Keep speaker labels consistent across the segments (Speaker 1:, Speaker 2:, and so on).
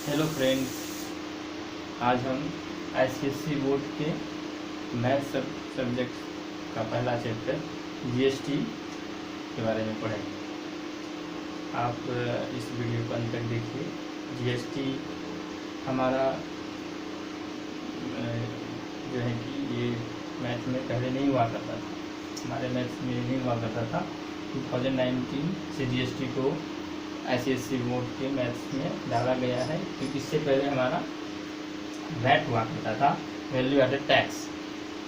Speaker 1: Hello friends, आज हम ICSC board के मैथ सब्जेक्ट का पहला चैप्टर जीएसटी के बारे में पढ़ेंगे। आप इस वीडियो को अंत तक देखिए। जीएसटी हमारा जो है कि ये मैथ में पहले नहीं हुआ करता था, हमारे मैथ्स में नहीं हुआ करता था। 2019 से जीएसटी को आईसीएससी बोर्ड के मैथ्स में डाला गया है, क्योंकि इससे पहले हमारा वैट हुआ करता था, वैल्यू एडेड टैक्स।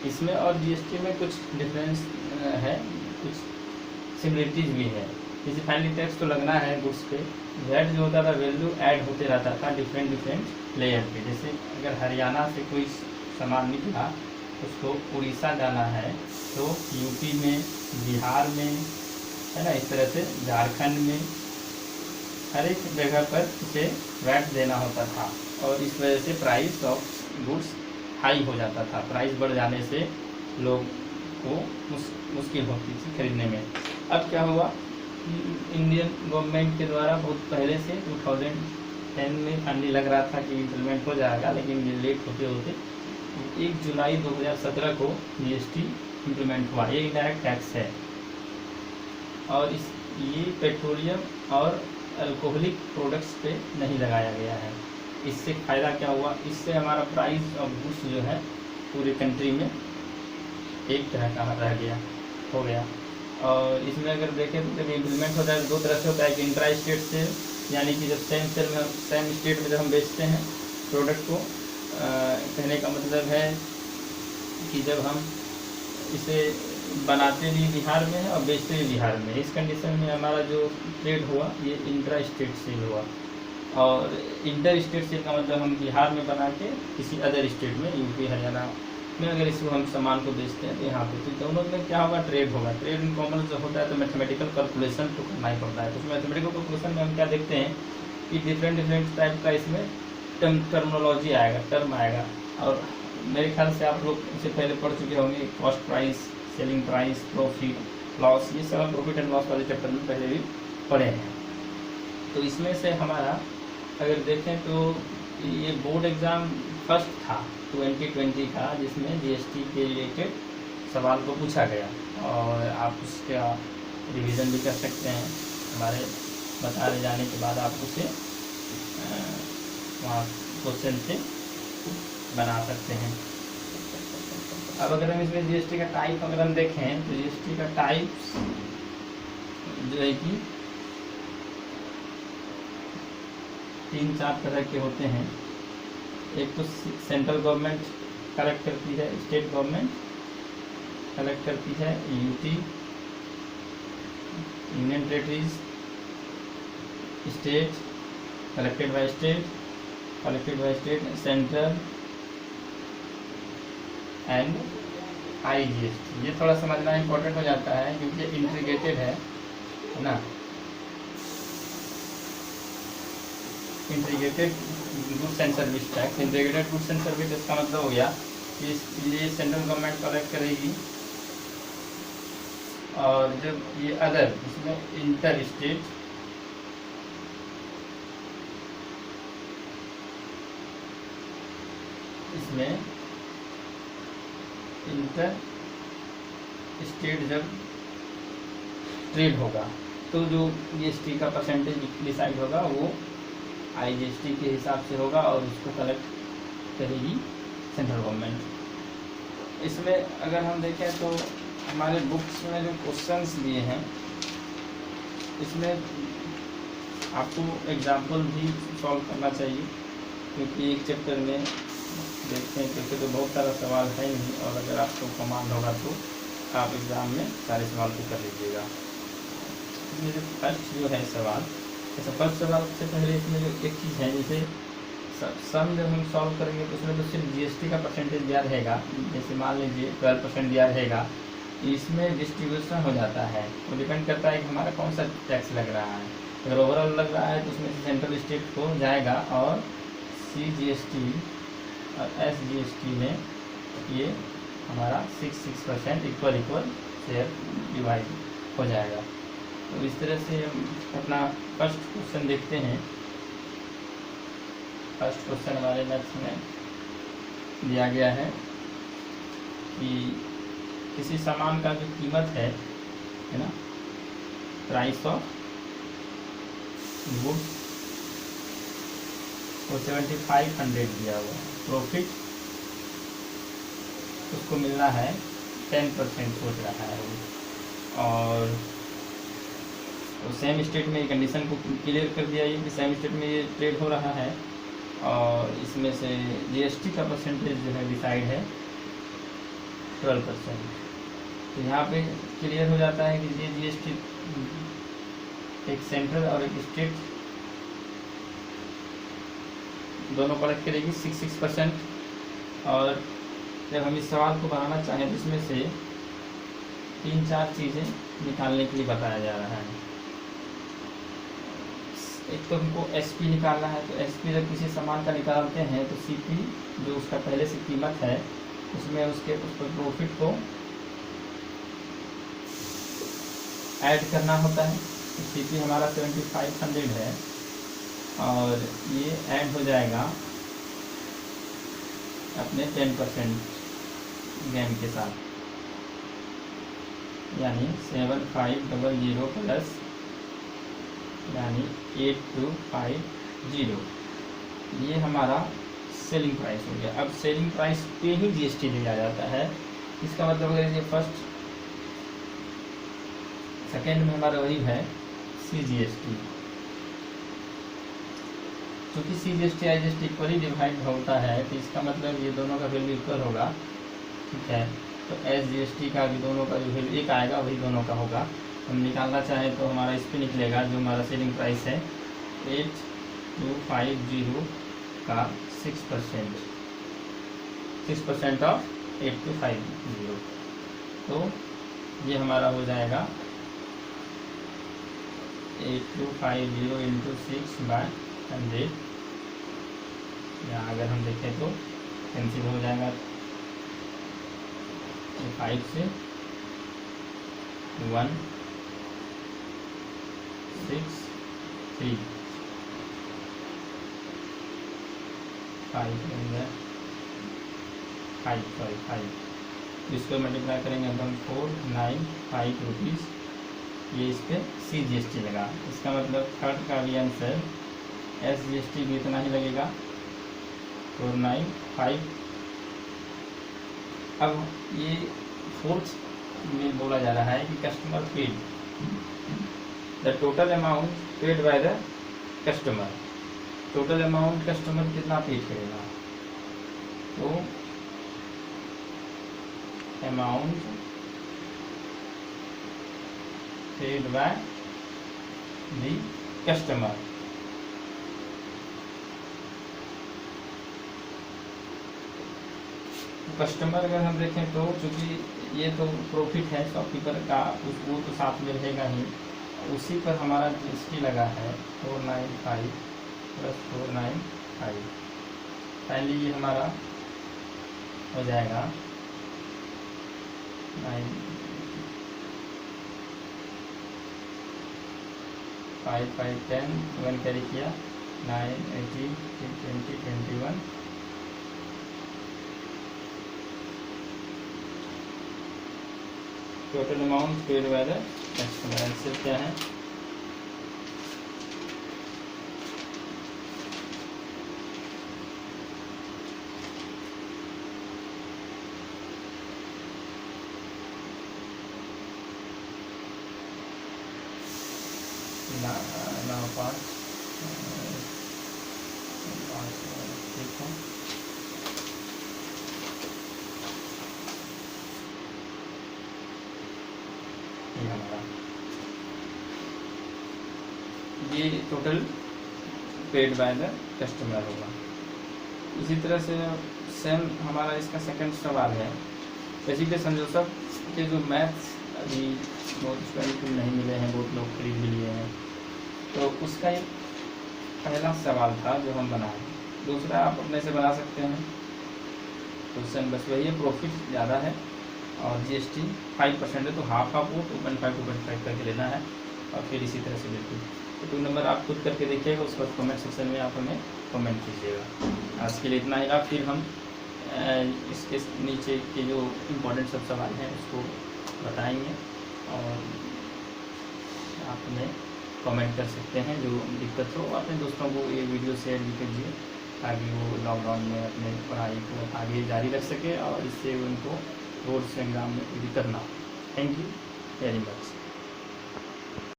Speaker 1: इसमें और जीएसटी में कुछ डिफरेंस है, कुछ सिमिलरिटीज भी है। जैसे फाइनली टैक्स तो लगना है गुड्स पे, वैट जो होता था वैल्यू ऐड होते रहता था डिफरेंट लेयर पे। जैसे अगर हरियाणा से कोई सामान निकला, उसको उड़ीसा जाना है तो यूपी में, बिहार में, है ना, इस तरह से झारखंड में, हर एक जगह पर इसे वैट देना होता था। और इस वजह से प्राइस ऑफ गुड्स हाई हो जाता था। प्राइस बढ़ जाने से लोग को मुश्किल होती थी खरीदने में। अब क्या हुआ, इंडियन गवर्नमेंट के द्वारा बहुत पहले से 2010 में फाइनली लग रहा था कि इम्प्लीमेंट हो जाएगा, लेकिन ये लेट होते होते 1 जुलाई 2017 को जीएसटी इम्प्लीमेंट हुआ। ये इनडायरेक्ट टैक्स है और ये पेट्रोलियम और अल्कोहलिक प्रोडक्ट्स पे नहीं लगाया गया है। इससे फ़ायदा क्या हुआ, इससे हमारा प्राइस ऑफ गुड्स जो है पूरे कंट्री में एक तरह का रह गया हो गया। और इसमें अगर देखें तो जब इम्प्लीमेंट होता है तो 2 तरह से होता है कि इंट्रा स्टेट सेल, यानी कि जब सेम स्टेट में जब हम बेचते हैं प्रोडक्ट को, कहने का मतलब है कि जब हम इसे बनाते भी बिहार में है और बेचते भी बिहार में, इस कंडीशन में हमारा जो ट्रेड हुआ ये इंट्रा स्टेट सेल हुआ। और इंटर स्टेट सेल का मतलब हम बिहार में बना के किसी अदर स्टेट में, यूपी हरियाणा में अगर इसको हम सामान को बेचते हैं तो यहाँ पे, तो दोनों में क्या होगा, ट्रेड होगा। ट्रेड इन कॉमन जो होता है तो मैथमेटिकल कैलकुलेशन तो करना ही पड़ता है। तो मैथमेटिकल कैलकुलेशन में हम क्या देखते हैं कि डिफरेंट टाइप का इसमें टर्मिनोलॉजी आएगा, टर्म आएगा। और मेरे ख्याल से आप लोग इससे पहले पढ़ चुके होंगे, cost price, selling price, profit loss, ये सब प्रॉफिट एंड लॉस वाले चैप्टर में पहले भी पढ़े हैं। तो इसमें से हमारा अगर देखें तो ये बोर्ड एग्ज़ाम फर्स्ट था 2020 का, जिसमें जीएसटी के रिलेटेड सवाल को पूछा गया और आप उसका रिवीजन भी कर सकते हैं। हमारे बताए जाने के बाद आप उसे वहाँ क्वेश्चन से बना सकते हैं। अब अगर हम इसमें जीएसटी का टाइप अगर हम देखें तो जीएसटी का टाइप्स जो है कि 3-4 तरह के होते हैं। एक तो सेंट्रल गवर्नमेंट कलेक्ट करती है, स्टेट गवर्नमेंट कलेक्ट करती है, UT, union territories, state collected by state, central and IGST. ये थोड़ा समझना इम्पोर्टेंट हो जाता है क्योंकि इंटीग्रेटेड है ना। Integrated goods and service tax, integrated goods and service, इसका मतलब हो गया कि ये सेंट्रल गवर्नमेंट कलेक्ट करेगी। और जब ये अदर, इसमें इंटर स्टेट, इसमें इंटर स्टेट जब ट्रेड होगा तो जो जीएसटी का परसेंटेज डिसाइड होगा वो आईजीएसटी के हिसाब से होगा और उसको कलेक्ट करेगी सेंट्रल गवर्नमेंट। इसमें अगर हम देखें तो हमारे बुक्स में जो क्वेश्चंस दिए हैं, इसमें आपको एग्जाम्पल भी सॉल्व करना चाहिए, क्योंकि एक चैप्टर में देखते हैं क्योंकि तो बहुत सारा सवाल है नहीं, और अगर आपको कमांड होगा तो आप एग्ज़ाम में सारे सवाल को कर लीजिएगा। इसमें जो फर्स्ट जो है सवाल, जैसे फर्स्ट सवाल से पहले इसमें जो एक चीज़ है, जैसे सम जब हम सॉल्व करेंगे तो उसमें तो सिर्फ जीएसटी का परसेंटेज दिया रहेगा। जैसे मान लीजिए 12% दिया रहेगा, इसमें डिस्ट्रीब्यूशन हो जाता है। वो डिपेंड करता है कि हमारा कौन सा टैक्स लग रहा है। अगर ओवरऑल लग रहा है तो उसमें से सेंट्रल स्टेट को जाएगा और CGST और SGST में ये हमारा 6% इक्वल शेयर डिवाइड हो जाएगा। तो इस तरह से हम अपना फर्स्ट क्वेश्चन देखते हैं। फर्स्ट क्वेश्चन हमारे मैथ्स में दिया गया है कि किसी सामान का जो कीमत है ना, प्राइस ऑफ गुड्स वो 7500 दिया हुआ है, प्रॉफिट उसको मिलना है 10% सोच रहा है वो। और तो सेम स्टेट में कंडीशन को क्लियर कर दिया ये कि सेम स्टेट में ये ट्रेड हो रहा है और इसमें से जीएसटी का परसेंटेज जो है डिसाइड है 12%। तो यहाँ पे क्लियर हो जाता है कि ये जीएसटी एक सेंट्रल और एक स्टेट दोनों कलेक्ट करेगी 6%। और जब हम इस सवाल को बनाना चाहें तो इसमें से 3-4 चीज़ें निकालने के लिए बताया जा रहा है। एक तो हमको एसपी निकालना है, तो एसपी जब किसी सामान का निकालते हैं तो सीपी जो उसका पहले से कीमत है उसमें उस पर प्रॉफिट को ऐड करना होता है। तो सीपी हमारा 7500 है और ये ऐड हो जाएगा अपने 10% गेन के साथ, यानी 7500 प्लस यानी 8250, ये हमारा सेलिंग प्राइस हो गया। अब सेलिंग प्राइस पे ही जीएसटी लिया जाता है। इसका मतलब अगर ये फर्स्ट सेकेंड में हमारा वही है सीजीएसटी, क्योंकि सीजीएसटी आईजीएसटी इक्वली डिवाइड होता है तो इसका मतलब ये दोनों का वैल्यू इक्वल होगा, ठीक है। तो एसजीएसटी का भी दोनों का जो वैल्यू एक आएगा वही दोनों का होगा। हम निकालना चाहें तो हमारा इस पर निकलेगा जो हमारा सेलिंग प्राइस है 8250 का 6% ऑफ 8250, तो ये हमारा हो जाएगा 8250 इंटू 6/100। यहाँ अगर हम देखें तो कैंसिल हो जाएगा 5 से 1 6 3 5 इसको मल्टीप्लाई करेंगे हम 495 रुपीज़, ये इस पर सीजीएसटी लगा। इसका मतलब थर्ड का भी आंसर एसजीएसटी भी इतना ही लगेगा 495। अब ये फोर्थ में बोला जा रहा है कि customer paid the total amount paid by the customer. Total amount customer कितना पेड करेगा, तो amount paid by the customer. Customer अगर हम देखें तो चूँकि ये तो प्रॉफिट है शॉपकीपर का, वो तो साथ में रहेगा ही, उसी पर हमारा जीएसटी लगा है 495 प्लस 495। फाइनली ये हमारा हो जाएगा 5 5 10 1 कैरी किया 9 18 20 21। Total amount paid by the customer answer क्या है, ना 5 ठीक है। ये total paid by the customer होगा। इसी तरह से सेम हमारा इसका सेकंड सवाल है। बेसिकली संजोसफ के जो मैथ्स अभी बहुत बिल्कुल नहीं मिले हैं, बहुत लोग खरीद भी लिए हैं, तो उसका एक पहला सवाल था जो हम बनाए। दूसरा आप अपने से बना सकते हैं। क्वेश्चन बस वही है, प्रॉफिट ज़्यादा है और जीएसटी 5% है, तो हाफ वो 2.5 करके लेना है और फिर इसी तरह से बिल्कुल तो 2 नंबर आप खुद करके देखिएगा, उसके बाद कमेंट सेक्शन में आप हमें कमेंट कीजिएगा। आज के लिए इतना ही, फिर हम इसके नीचे के जो इम्पोर्टेंट सब सवाल हैं उसको बताएंगे और आप हमें कमेंट कर सकते हैं। जो दिक्कत हो अपने दोस्तों को ये वीडियो शेयर भी कीजिए ताकि वो लॉकडाउन में अपने पढ़ाई को आगे जारी रख सके और इससे उनको बोर्ड्स एग्ज़ाम में दिक्कत ना हो। Thank you very much.